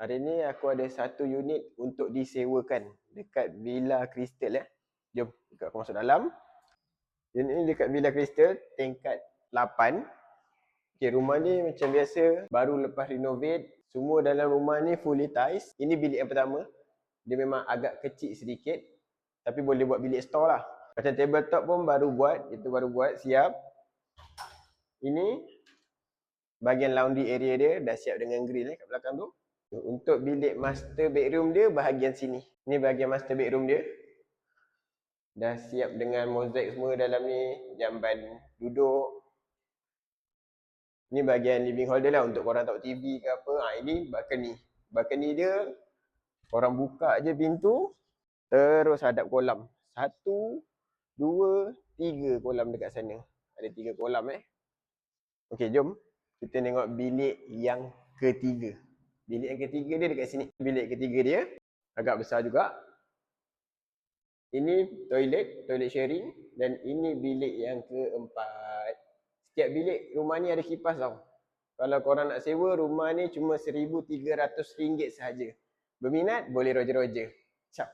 Hari ni aku ada satu unit untuk disewakan dekat Villa Crystal Jom, aku masuk dalam. Unit ni dekat Villa Crystal, tingkat 8. Okay, rumah ni macam biasa, baru lepas renovate. Semua dalam rumah ni fully tiles. Ini bilik yang pertama. Dia memang agak kecil sedikit, tapi boleh buat bilik store lah. Macam tabletop pun baru buat, siap. Ini bahagian laundry area dia, dah siap dengan grill kat belakang tu. Untuk bilik master bedroom dia bahagian sini. Ni bahagian master bedroom dia. Dah siap dengan mozaik semua dalam ni, jamban duduk. Ni bahagian living hall dia lah untuk korang tengok TV ke apa. Ini balcony. Balcony dia, korang buka je pintu, terus hadap kolam. 1, 2, 3 kolam dekat sana. Ada 3 kolam Okey, jom kita tengok bilik yang ketiga. Bilik yang ketiga dia dekat sini. Bilik ketiga dia agak besar juga. Ini toilet sharing, dan ini bilik yang keempat. Setiap bilik rumah ni ada kipas tau. Kalau korang nak sewa, rumah ni cuma RM1,300 sahaja. Berminat? Boleh roger-roger. Ciao.